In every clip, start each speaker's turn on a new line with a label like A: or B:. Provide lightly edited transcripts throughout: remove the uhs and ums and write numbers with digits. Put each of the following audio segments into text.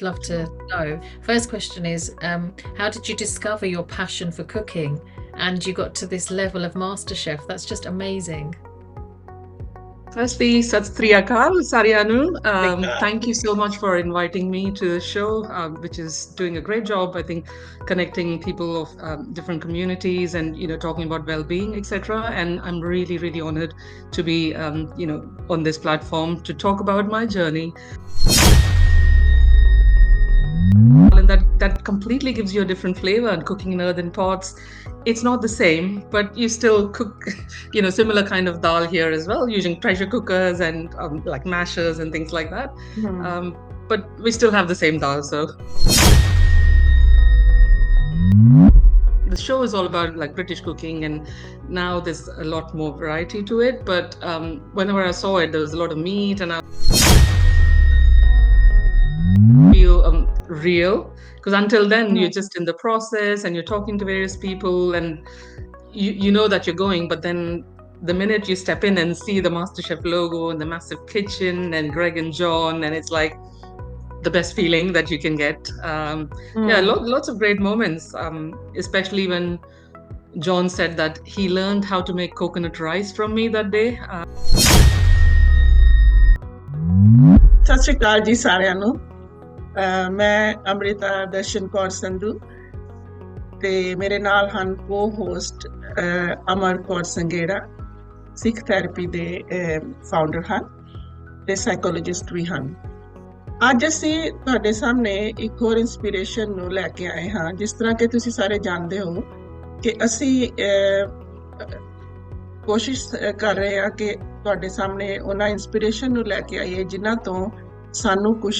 A: would love to know. First question is, how did you discover your passion for cooking and you got to this level of MasterChef? That's just amazing.
B: Firstly, Sat Sri Akal, Sarianu. Thank you so much for inviting me to the show, which is doing a great job, I think, connecting people of different communities and, talking about well-being, etc. And I'm really, really honored to be, on this platform to talk about my journey. And that completely gives you a different flavor. And cooking in earthen pots, it's not the same, but you still cook, similar kind of dal here as well, using pressure cookers and like mashers and things like that. But we still have the same dal. So the show is all about like British cooking, and now there's a lot more variety to it. But whenever I saw it, there was a lot of meat, and I feel real, because until then you're just in the process and you're talking to various people and you know that you're going, but then the minute you step in and see the MasterChef logo and the massive kitchen and Greg and John, and it's like the best feeling that you can get. Lots of great moments, especially when John said that he learned how to make coconut rice from me that day.
C: ਸਤਿ ਸ਼੍ਰੀ ਅਕਾਲ ਜੀ ਸਾਰਿਆਂ ਨੂੰ। ਮੈਂ ਅੰਮ੍ਰਿਤਾ ਦਰਸ਼ਨ ਕੌਰ ਸੰਧੂ ਤੇ ਮੇਰੇ ਨਾਲ ਹਨ ਕੋ-ਹੋਸਟ ਅਮਰ ਕੌਰ ਸੰਗੇੜਾ, ਸਿੱਖ therapy ਦੇ ਫਾਊਂਡਰ ਹਨ ਤੇ ਸਾਈਕੋਲੋਜਿਸਟ ਵੀ ਹਨ। ਅੱਜ ਅਸੀਂ ਤੁਹਾਡੇ ਸਾਹਮਣੇ ਇੱਕ ਹੋਰ ਇੰਸਪੀਰੇਸ਼ਨ ਨੂੰ ਲੈ ਕੇ ਆਏ ਹਾਂ। ਜਿਸ ਤਰ੍ਹਾਂ ਕਿ ਤੁਸੀਂ ਸਾਰੇ ਜਾਣਦੇ ਹੋ ਕਿ ਅਸੀਂ ਕੋਸ਼ਿਸ਼ ਕਰ ਰਹੇ ਹਾਂ ਕਿ ਤੁਹਾਡੇ ਸਾਹਮਣੇ ਉਹਨਾਂ ਇੰਸਪੀਰੇਸ਼ਨ ਨੂੰ ਲੈ ਕੇ ਆਈਏ ਜਿਨ੍ਹਾਂ ਤੋਂ ਸਾਨੂੰ ਕੁਝ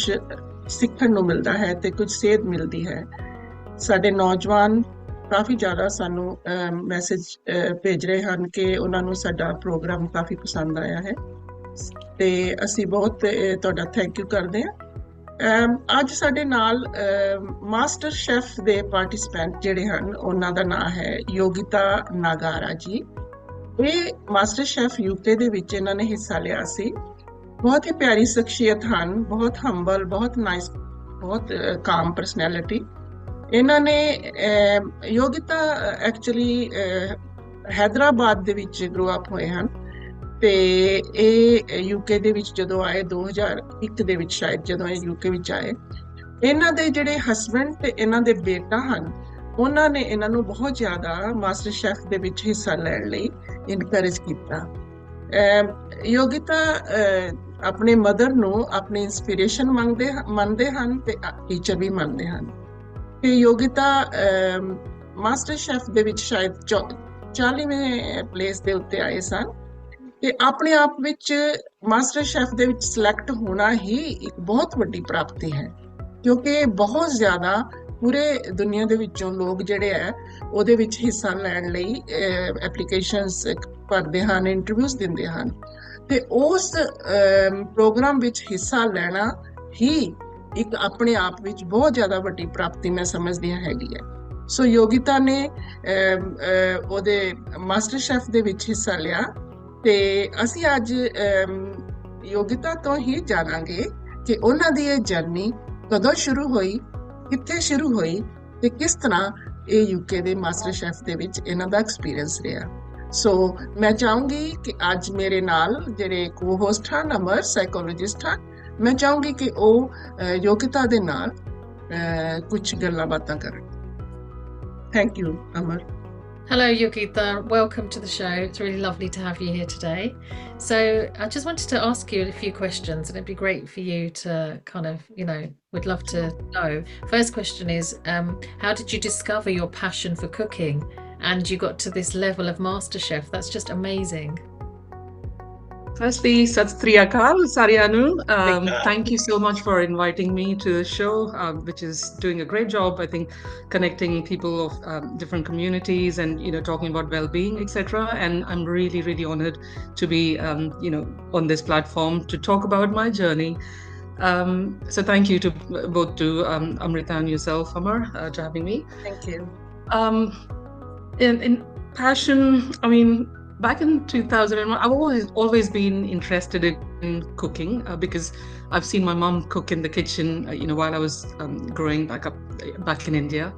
C: ਸਿੱਖਣ ਨੂੰ ਮਿਲਦਾ ਹੈ ਤੇ ਕੁਝ ਸੇਧ ਮਿਲਦੀ ਹੈ। ਸਾਡੇ ਨੌਜਵਾਨ ਕਾਫੀ ਜ਼ਿਆਦਾ ਸਾਨੂੰ ਮੈਸੇਜ ਭੇਜ ਰਹੇ ਹਨ ਕਿ ਉਹਨਾਂ ਨੂੰ ਸਾਡਾ ਪ੍ਰੋਗਰਾਮ ਕਾਫੀ ਪਸੰਦ ਆਇਆ ਹੈ ਤੇ ਅਸੀਂ ਬਹੁਤ ਤੁਹਾਡਾ ਥੈਂਕ ਯੂ ਕਰਦੇ ਹਾਂ। ਅੱਜ ਸਾਡੇ ਨਾਲ ਮਾਸਟਰ ਸ਼ੈਫ ਦੇ ਪਾਰਟਿਸਪੈਂਟ ਜਿਹੜੇ ਹਨ, ਉਹਨਾਂ ਦਾ ਨਾਂ ਹੈ ਯੋਗਿਤਾ ਨਾਗਾਰਾ ਜੀ। ਇਹ ਮਾਸਟਰ ਸ਼ੈਫ ਯੂਕੇ ਦੇ ਵਿੱਚ ਇਹਨਾਂ ਨੇ ਹਿੱਸਾ ਲਿਆ ਸੀ। ਬਹੁਤ ਹੀ ਪਿਆਰੀ ਸ਼ਖਸੀਅਤ ਹਨ, ਬਹੁਤ ਹੰਬਲ, ਬਹੁਤ ਨਾਈਸ, ਬਹੁਤ ਕਾਮ ਪਰਸਨੈਲਿਟੀ। ਇਹਨਾਂ ਨੇ ਯੋਗਿਤਾ ਐਕਚੁਅਲੀ ਹੈਦਰਾਬਾਦ ਦੇ ਵਿੱਚ ਗਰੋ ਅਪ ਹੋਏ ਹਨ ਤੇ ਇਹ ਯੂਕੇ ਦੇ ਵਿੱਚ ਜਦੋਂ ਆਏ 2001 ਦੇ ਵਿੱਚ, ਸ਼ਾਇਦ ਜਦੋਂ ਇਹ ਯੂਕੇ ਵਿੱਚ ਆਏ, ਇਹਨਾਂ ਦੇ ਜਿਹੜੇ ਹਸਬੈਂਡ ਤੇ ਇਹਨਾਂ ਦੇ ਬੇਟਾ ਹਨ, ਉਹਨਾਂ ਨੇ ਇਹਨਾਂ ਨੂੰ ਬਹੁਤ ਜ਼ਿਆਦਾ ਮਾਸਟਰ ਸ਼ੈਫ ਦੇ ਵਿੱਚ ਹਿੱਸਾ ਲੈਣ ਲਈ ਇਨਕਰੇਜ ਕੀਤਾ। ਯੋਗਿਤਾ ਆਪਣੇ ਮਦਰ ਨੂੰ ਆਪਣੀ ਇੰਸਪੀਰੇਸ਼ਨ ਮੰਨਦੇ ਹਨ ਤੇ ਟੀਚਰ ਵੀ ਮੰਨਦੇ ਹਨ। ਤੇ ਯੋਗਿਤਾ ਮਾਸਟਰ ਸ਼ੈਫ ਦੇ ਵਿੱਚ ਸ਼ਾਇਦ 40ਵੇਂ ਪਲੇਸ ਦੇ ਉੱਤੇ ਆਏ ਸਨ ਤੇ ਆਪਣੇ ਆਪ ਵਿੱਚ ਮਾਸਟਰ ਸ਼ੈਫ ਦੇ ਵਿੱਚ ਸਿਲੈਕਟ ਹੋਣਾ ਹੀ ਇੱਕ ਬਹੁਤ ਵੱਡੀ ਪ੍ਰਾਪਤੀ ਹੈ, ਕਿਉਂਕਿ ਬਹੁਤ ਜ਼ਿਆਦਾ ਪੂਰੇ ਦੁਨੀਆ ਦੇ ਵਿੱਚੋਂ ਲੋਕ ਜਿਹੜੇ ਹੈ ਉਹਦੇ ਵਿੱਚ ਹਿੱਸਾ ਲੈਣ ਲਈ ਐਪਲੀਕੇਸ਼ਨਸ ਭਰਦੇ ਹਨ, ਇੰਟਰਵਿਊਜ਼ ਦਿੰਦੇ ਹਨ ਤੇ ਉਸ ਪ੍ਰੋਗਰਾਮ ਵਿੱਚ ਹਿੱਸਾ ਲੈਣਾ ਹੀ ਇੱਕ ਆਪਣੇ ਆਪ ਵਿੱਚ ਬਹੁਤ ਜ਼ਿਆਦਾ ਵੱਡੀ ਪ੍ਰਾਪਤੀ ਮੈਂ ਸਮਝਦੀ ਹੈਗੀ ਹੈ। ਸੋ ਯੋਗਿਤਾ ਨੇ ਉਹਦੇ ਮਾਸਟਰ ਸ਼ੈਫ ਦੇ ਵਿੱਚ ਹਿੱਸਾ ਲਿਆ ਤੇ ਅਸੀਂ ਅੱਜ ਯੋਗਿਤਾ ਤੋਂ ਹੀ ਜਾਣਾਂਗੇ ਕਿ ਉਹਨਾਂ ਦੀ ਇਹ ਜਰਨੀ ਕਦੋਂ ਸ਼ੁਰੂ ਹੋਈ, ਕਿੱਥੇ ਸ਼ੁਰੂ ਹੋਈ ਤੇ ਕਿਸ ਤਰ੍ਹਾਂ ਇਹ ਯੂਕੇ ਦੇ ਮਾਸਟਰ ਸ਼ੈਫ ਦੇ ਵਿੱਚ ਇਹਨਾਂ ਦਾ ਐਕਸਪੀਰੀਅੰਸ ਰਿਹਾ। ਸੋ ਮੈਂ ਚਾਹੂੰਗੀ ਕਿ ਅੱਜ ਮੇਰੇ ਨਾਲ ਜਿਹੜੇ ਕੋ-ਹੋਸਟ ਹਨ, ਅਮਰ ਸਾਈਕੋਲੋਜਿਸਟ ਹਨ, ਮੈਂ ਚਾਹੂੰਗੀ ਕਿ ਉਹ ਯੋਗਿਤਾ ਦੇ ਨਾਲ ਕੁਝ ਗੱਲਾਂ ਬਾਤਾਂ ਕਰਨ। Thank you Amar.
A: Hello, Yogita. Welcome to the show. It's really lovely to have you here today. So I just wanted to ask you a few questions, and it'd be great for you to kind of, would love to know. First question is, how did you discover your passion for cooking and you got to this level of MasterChef? That's just amazing.
B: Firstly, Sat Sri Akal, Sarianu. Thank you so much for inviting me to the show, which is doing a great job, I think, connecting people of different communities and, talking about well-being, etc. And I'm really, really honored to be, on this platform to talk about my journey. So thank you to both to Amrita and yourself, Amar, to having me.
C: Thank you.
B: In passion, I mean, Back in 2001, I've always been interested in cooking because I've seen my mom cook in the kitchen, while I was growing back in India.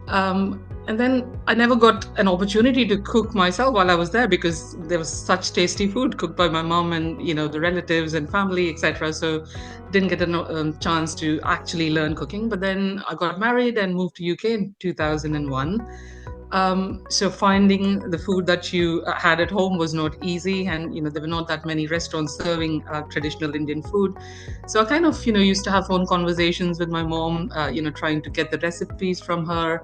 B: And then I never got an opportunity to cook myself while I was there because there was such tasty food cooked by my mom and the relatives and family, etc. So didn't get a chance to actually learn cooking. But then I got married and moved to UK in 2001. So finding the food that you had at home was not easy, and there were not that many restaurants serving traditional Indian food. So I kind of used to have phone conversations with my mom, trying to get the recipes from her.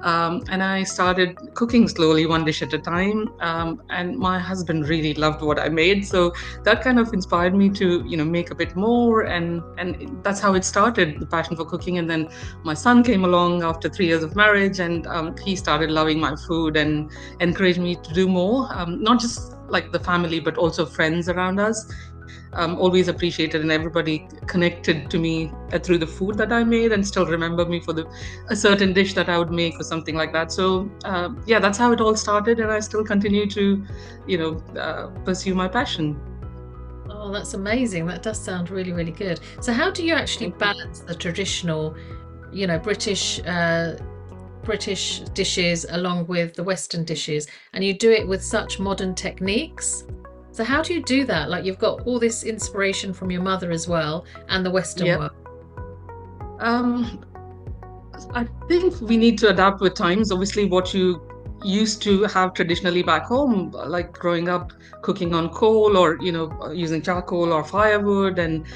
B: And I started cooking slowly, one dish at a time. And my husband really loved what I made, so that kind of inspired me to make a bit more, and that's how it started, the passion for cooking. And then my son came along after 3 years of marriage, and he started loving my food and encouraged me to do more, not just like the family but also friends around us. Always appreciated, and everybody connected to me through the food that I made and still remember me for a certain dish that I would make or something like that. So yeah, that's how it all started, and I still continue to pursue my passion.
A: Oh, that's amazing. That does sound really, really good. So how do you actually balance the traditional, British dishes along with the Western dishes, and you do it with such modern techniques? So how do you do that? Like, you've got all this inspiration from your mother as well, and the Western
B: Yeah.
A: world.
B: I think we need to adapt with times. Obviously, what you used to have traditionally back home, like growing up cooking on coal or using charcoal or firewood and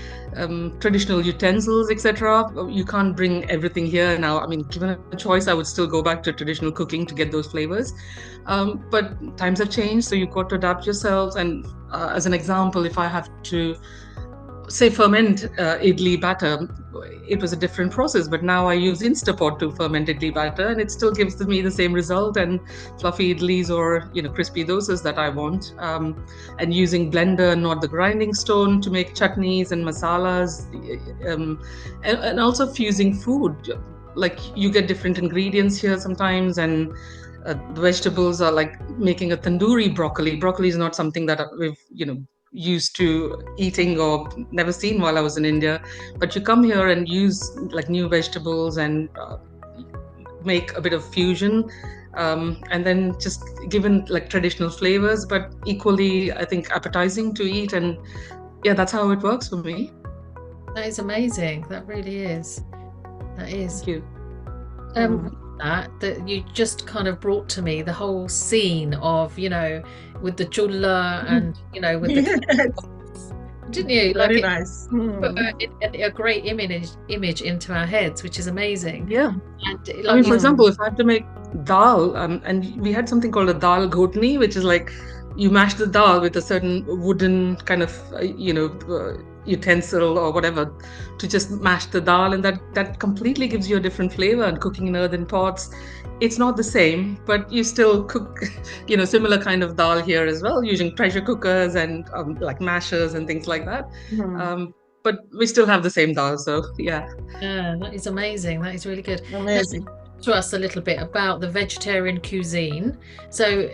B: traditional utensils, etc. You can't bring everything here now. I mean, given a choice, I would still go back to traditional cooking to get those flavors. But times have changed, so you've got to adapt yourselves. And as an example, if I have to say ferment idli batter, it was a different process, but now I use Instapot to ferment idli batter, and it still gives me the same result and fluffy idlis or crispy dosas that I want. And using blender, not the grinding stone, to make chutneys and masalas, and also fusing food. Like, you get different ingredients here sometimes, and the vegetables are like making a tandoori broccoli. Broccoli is not something that we've used to eating or never seen while I was in India. But you come here and use like new vegetables and make a bit of fusion, and then just given like traditional flavors, but equally, I think, appetizing to eat. And yeah, that's how it works for me.
A: That is amazing. That really is. That is.
B: Thank you.
A: That you just kind of brought to me the whole scene of, with the chulla and, with the
C: Yes,
A: didn't you? Like,
C: very
A: it
C: nice.
A: put a great image into our heads, which is amazing.
B: Yeah.
A: And
B: I
A: like
B: mean, for example, if I have to make dal, and we had something called a dal ghotni, which is like you mash the dal with a certain wooden kind of, utensil or whatever to just mash the dal, and that completely gives you a different flavor. And cooking in earthen pots, it's not the same, but you still cook, similar kind of dal here as well, using pressure cookers and like mashers and things like that. But we still have the same dal, so yeah.
A: Yeah, that is amazing. That is really good.
C: Amazing.
A: Let's to us a little bit about the vegetarian cuisine. So,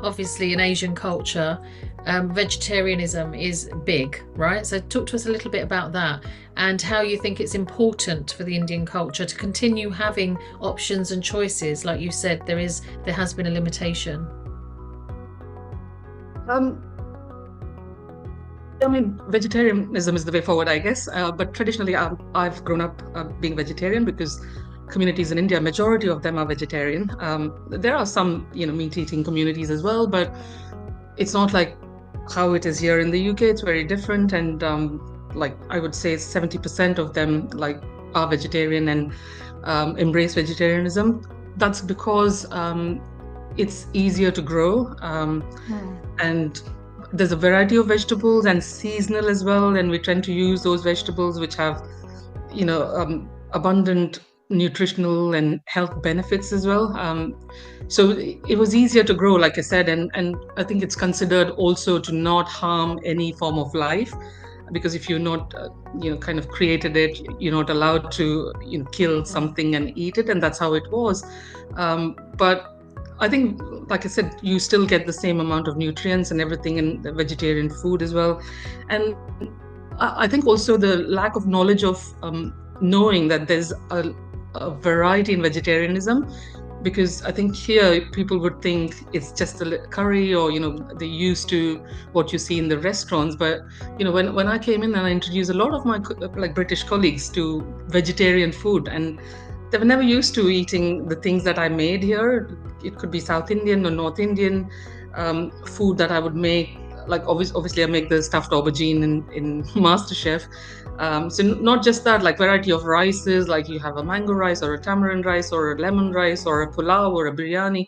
A: obviously in Asian culture, vegetarianism is big, right? So talk to us a little bit about that and how you think it's important for the Indian culture to continue having options and choices. Like you said, there has been a limitation.
B: I mean, vegetarianism is the way forward, I guess. But traditionally, I've grown up being vegetarian because communities in India, majority of them are vegetarian. There are some, meat-eating communities as well, but it's not like how it is here in the UK. It's very different, and like I would say, 70% of them like are vegetarian and embrace vegetarianism. That's because it's easier to grow, and there's a variety of vegetables and seasonal as well, and we tend to use those vegetables which have abundant nutritional and health benefits as well. So it was easier to grow, like I said, and I think it's considered also to not harm any form of life, because if you're not kind of created it, you're not allowed to kill something and eat it, and that's how it was. But I think, like I said, you still get the same amount of nutrients and everything in the vegetarian food as well. And I think also the lack of knowledge of knowing that there's a variety in vegetarianism, because I think here people would think it's just a curry, or they're used to what you see in the restaurants. But when I came in and I introduced a lot of my like British colleagues to vegetarian food, and they were never used to eating the things that I made here. It could be South Indian or North Indian food that I would make. Like obviously, I make the stuffed aubergine in MasterChef. So not just that, like variety of rices, like you have a mango rice or a tamarind rice or a lemon rice or a pulao or a biryani.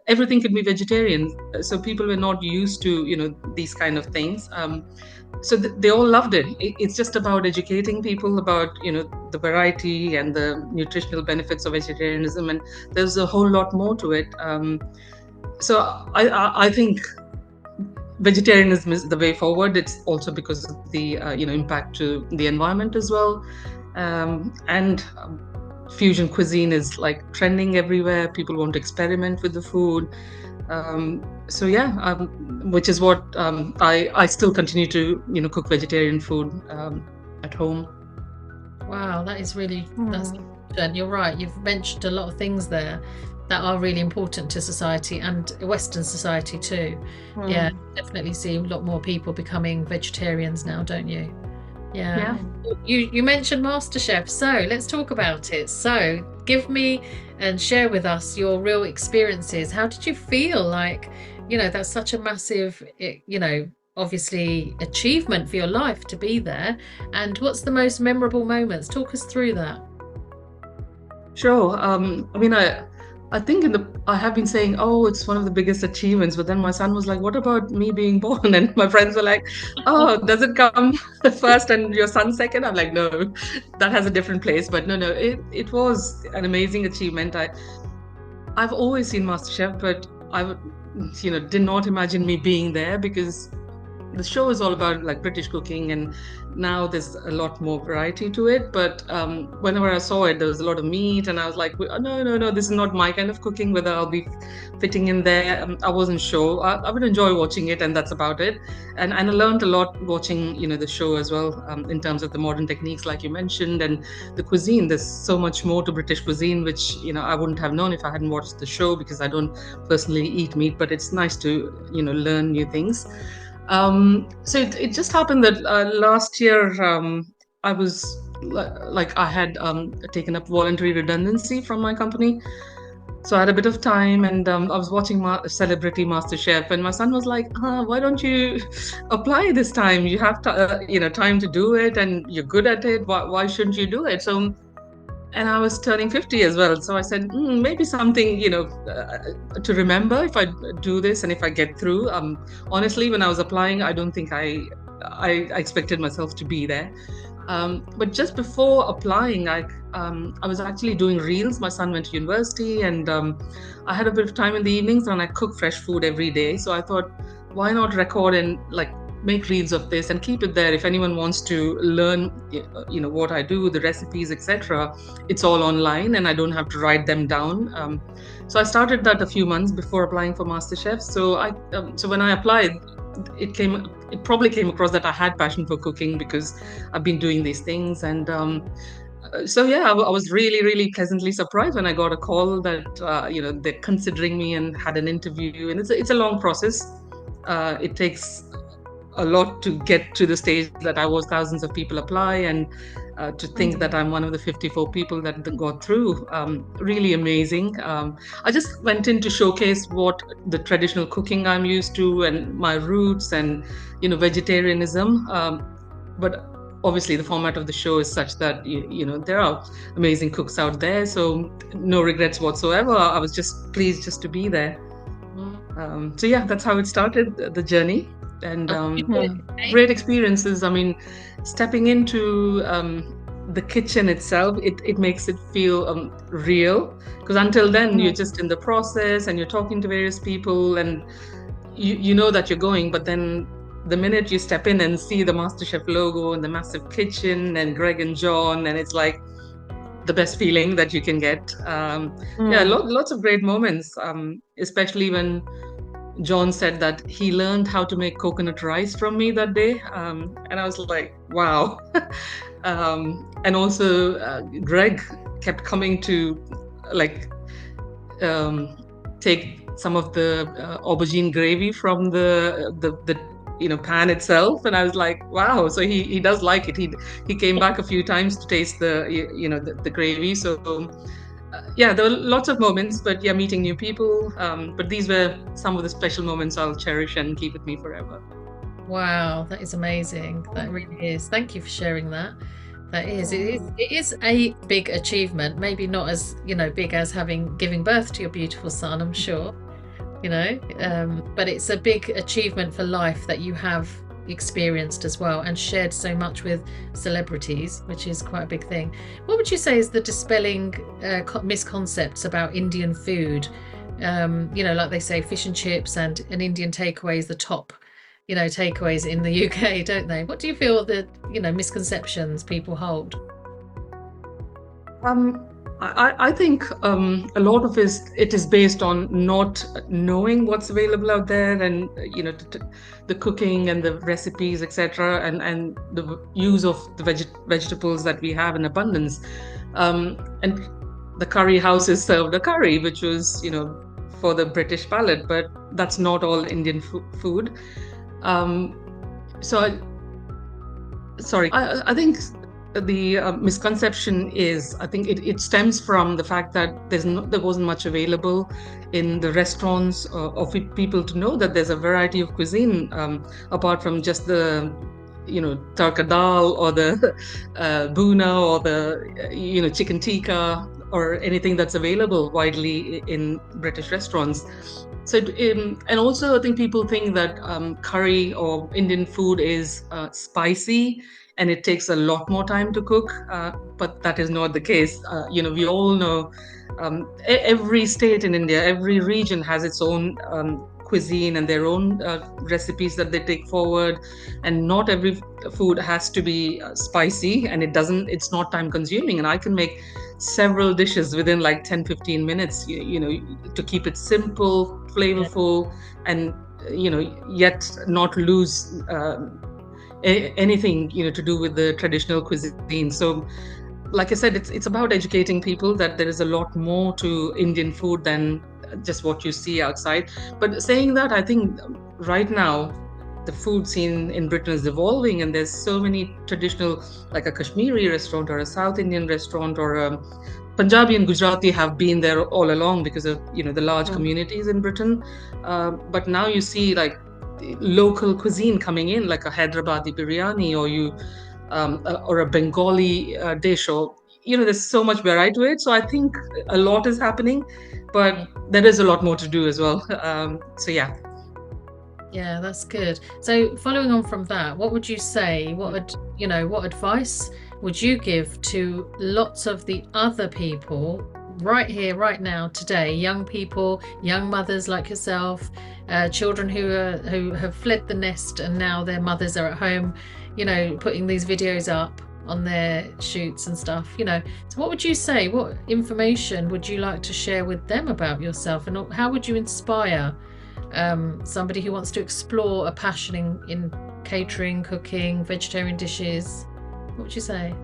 B: Everything could be vegetarian. So people were not used to these kind of things. So they all loved it. It's just about educating people about the variety and the nutritional benefits of vegetarianism, and there's a whole lot more to it. So I think vegetarianism is the way forward. It's also because of the impact to the environment as well, and fusion cuisine is like trending everywhere. People want to experiment with the food. So yeah, which is what I still continue to cook vegetarian food at home.
A: Wow, that is really that's and you're right. You've mentioned a lot of things there that are really important to society and Western society too. Yeah, definitely see a lot more people becoming vegetarians now, don't you? Yeah. You mentioned MasterChef, so let's talk about it. So give me and share with us your real experiences. How did you feel? Like, that's such a massive, obviously achievement for your life to be there. And what's the most memorable moments? Talk us through that.
B: Sure. I mean, I think I have been saying, oh, it's one of the biggest achievements. But then my son was like, what about me being born? And my friends were like, oh, does it come first and your son second? I'm like, no, that has a different place. But no, it was an amazing achievement. I've always seen MasterChef, but I did not imagine me being there, because the show is all about like British cooking, and now there's a lot more variety to it. But whenever I saw it, there was a lot of meat, and I was like, no, this is not my kind of cooking. Whether I'll be fitting in there, I wasn't sure. I would enjoy watching it, and that's about it. And I learned a lot watching the show as well, in terms of the modern techniques, like you mentioned, and the cuisine. There's so much more to British cuisine, which I wouldn't have known if I hadn't watched the show, because I don't personally eat meat, but it's nice to learn new things. So it just happened that last year I was like I had taken up voluntary redundancy from my company. So I had a bit of time, and I was watching Celebrity MasterChef, and my son was like, "Why don't you apply this time? You have time to do it, and you're good at it. Why shouldn't you do it?" So, and I was turning 50 as well. So I said, maybe something, to remember if I do this and if I get through. Honestly, when I was applying, I don't think I expected myself to be there. But just before applying, I was actually doing reels. My son went to university, and I had a bit of time in the evenings, and I cook fresh food every day. So I thought, why not record and like make reels of this and keep it there? If anyone wants to learn what I do, the recipes, etc., it's all online, and I don't have to write them down. So I started that a few months before applying for MasterChef. So when I applied, it probably came across that I had passion for cooking, because I've been doing these things. And so yeah, I was really, really pleasantly surprised when I got a call that they're considering me, and had an interview. And it's a long process. It takes a lot to get to the stage that I was. Thousands of people apply, and to think that I'm one of the 54 people that got through, really amazing. I just went in to showcase what the traditional cooking I'm used to, and my roots, and vegetarianism. But obviously the format of the show is such that there are amazing cooks out there, so no regrets whatsoever. I was just pleased just to be there. So yeah, that's how it started, the journey. And great experiences. I mean, stepping into the kitchen itself, it makes it feel real, because until then you're just in the process, and you're talking to various people, and you know that you're going. But then the minute you step in and see the MasterChef logo and the massive kitchen and Greg and John, and it's like the best feeling that you can get. Yeah, lots of great moments, especially when John said that he learned how to make coconut rice from me that day. And I was like, wow. And also, Greg kept coming to like take some of the aubergine gravy from the pan itself, and I was like, wow. So he does like it. He came back a few times to taste the gravy. So yeah, there were lots of moments, but yeah, meeting new people. But these were some of the special moments I'll cherish and keep with me forever.
A: Wow, that is amazing. That really is. Thank you for sharing that. That is, it is a big achievement. Maybe not as, big as giving birth to your beautiful son, I'm sure, but it's a big achievement for life that you have experienced as well and shared so much with celebrities, which is quite a big thing. What would you say is the dispelling misconceptions about Indian food? Like they say, fish and chips and an Indian takeaway is the top takeaways in the UK, don't they? What do you feel the misconceptions people hold?
B: I think a lot of it is based on not knowing what's available out there, and the cooking and the recipes, etc., and the use of the vegetables that we have in abundance. And the curry houses served a curry, which was for the British palate, but that's not all Indian food. I think the misconception is, I think it stems from the fact that there wasn't much available in the restaurants, of people to know that there's a variety of cuisine, apart from just the tarka dal or the buna or the chicken tikka or anything that's available widely in British restaurants. So, and also I think people think that curry or Indian food is spicy and it takes a lot more time to cook, but that is not the case. We all know every state in India, every region has its own cuisine and their own recipes that they take forward, and not every food has to be spicy, and it's not time consuming, and I can make several dishes within like 10-15 minutes, to keep it simple, flavorful, and yet not lose anything to do with the traditional cuisine. So like I said, it's about educating people that there is a lot more to Indian food than just what you see outside. But saying that, I think right now the food scene in Britain is evolving, and there's so many traditional, like a Kashmiri restaurant or a South Indian restaurant or a Punjabi and Gujarati have been there all along because of the large communities in Britain. But now you see like local cuisine coming in, like a Hyderabadi biryani, or a Bengali dish, or there's so much variety to it. So I think a lot is happening, but there is a lot more to do as well. So yeah.
A: Yeah, that's good. So following on from that, what would you say? What advice would you give to lots of the other people right here, right now, today, young people, young mothers like yourself, children who have fled the nest and now their mothers are at home, putting these videos up on their shoots and stuff, so what would you say? What information would you like to share with them about yourself, and how would you inspire somebody who wants to explore a passion in catering, cooking, vegetarian dishes? What would you say?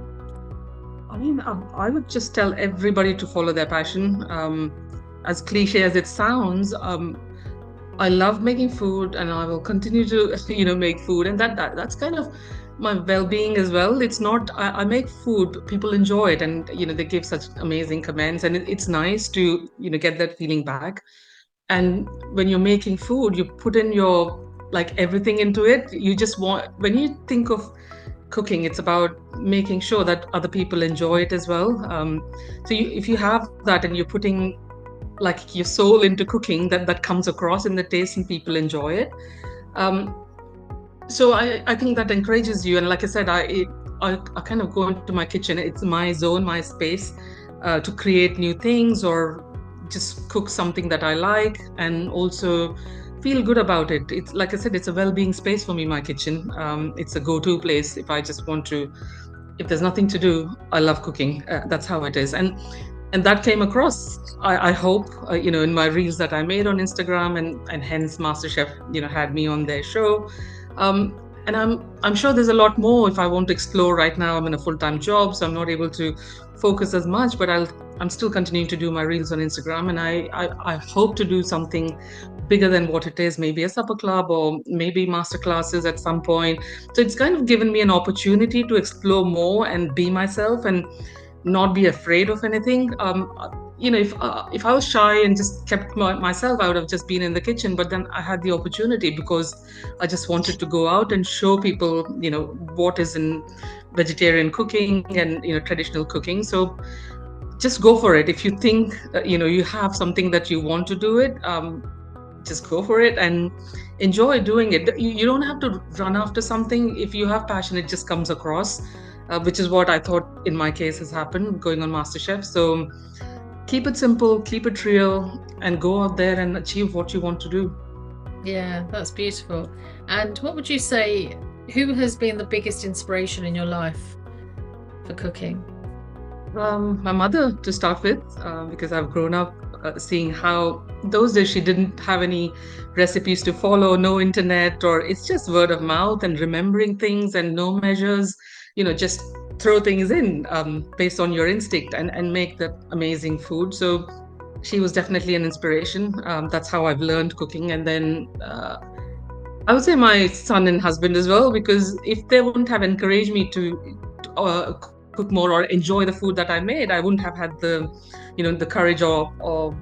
B: I mean, I would just tell everybody to follow their passion. As cliche as it sounds, I love making food, and I will continue to make food, and that's kind of my well-being as well. It's not I make food, people enjoy it, and they give such amazing comments, and it's nice to get that feeling back. And when you're making food, you put in your everything into it. When you think of cooking, it's about making sure that other people enjoy it as well. So if you have that and you're putting your soul into cooking, that comes across in the taste and people enjoy it. So I think that encourages you. And like I said, I kind of go into my kitchen. It's my zone, my space, to create new things or just cook something that I like, and also feel good about it. It's like I said, it's a well-being space for me, my kitchen. It's a go-to place if I just want to if there's nothing to do, I love cooking. That's how it is. And that came across, I hope, in my reels that I made on Instagram, and hence MasterChef, had me on their show. And I'm sure there's a lot more if I want to explore. Right now I'm in a full-time job, so I'm not able to focus as much, but I'm still continuing to do my reels on Instagram, and I hope to do something bigger than what it is, maybe a supper club or maybe master classes at some point. So it's kind of given me an opportunity to explore more and be myself and not be afraid of anything. If I was shy and just kept myself, I would have just been in the kitchen. But then I had the opportunity because I just wanted to go out and show people, what is in vegetarian cooking and traditional cooking. So just go for it. If you think you have something that you want to do it, just go for it and enjoy doing it. You don't have to run after something. If you have passion, it just comes across, which is what I thought in my case has happened going on MasterChef. So keep it simple, keep it real, and go out there and achieve what you want to do.
A: Yeah, that's beautiful. And what would you say, who has been the biggest inspiration in your life for cooking?
B: My mother, to start with, because I've grown up seeing how those days she didn't have any recipes to follow, no internet, or it's just word of mouth and remembering things and no measures, just throw things in based on your instinct and make that amazing food. So she was definitely an inspiration. That's how I've learned cooking. And then I would say my son and husband as well, because if they wouldn't have encouraged me to cook more or enjoy the food that I made, I wouldn't have had the courage or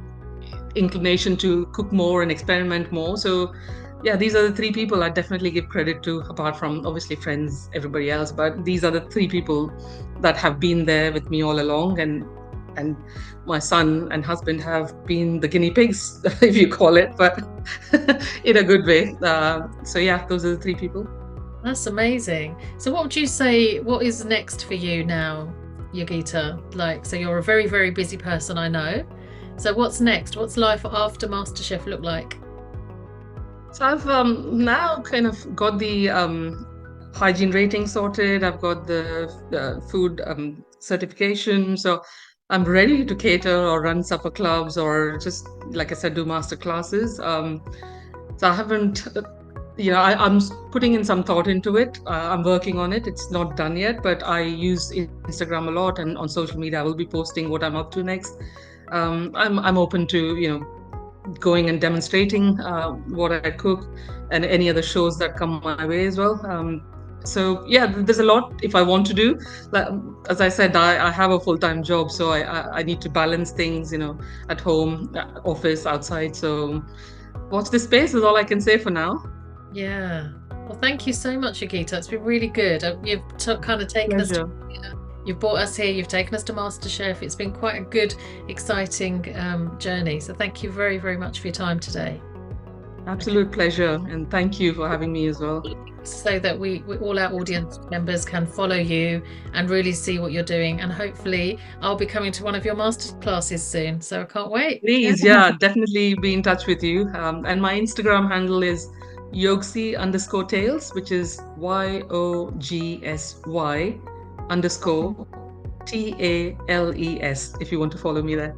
B: inclination to cook more and experiment more. So yeah, these are the three people I definitely give credit to, apart from obviously friends, everybody else. But these are the three people that have been there with me all along, and my son and husband have been the guinea pigs, if you call it, but in a good way. So yeah, those are the three people.
A: That's amazing. So what would you say, what is next for you now, Yogita? So you're a very, very busy person, I know. So what's next? What's life after MasterChef look like?
B: So I've now kind of got the hygiene rating sorted. I've got the food certification. So I'm ready to cater or run supper clubs or just, like I said, do master classes. So I haven't, I'm putting in some thought into it. I'm working on it. It's not done yet, but I use Instagram a lot, and on social media, I will be posting what I'm up to next. I'm open to, going and demonstrating what I cook and any other shows that come my way as well. So yeah, there's a lot if I want to do. As I said, I have a full-time job, so I need to balance things, at home, office, outside. So watch this space is all I can say for now.
A: Yeah. Well, thank you so much, Yogita. It's been really good. You've kind of taken us to, you've brought us here, you've taken us to MasterChef. It's been quite a good, exciting journey. So thank you very, very much for your time today.
B: Absolute pleasure. And thank you for having me as well.
A: So that we all our audience members can follow you and really see what you're doing. And hopefully I'll be coming to one of your master classes soon. So I can't wait.
B: Please, yeah, definitely be in touch with you. And my Instagram handle is Yogsy_tales, which is YOGSY_TALES, if you want to follow me there.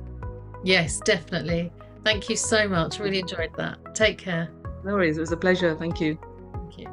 A: Yes, definitely. Thank you so much. Really enjoyed that. Take care.
B: No worries. It was a pleasure. Thank you.
A: Thank you.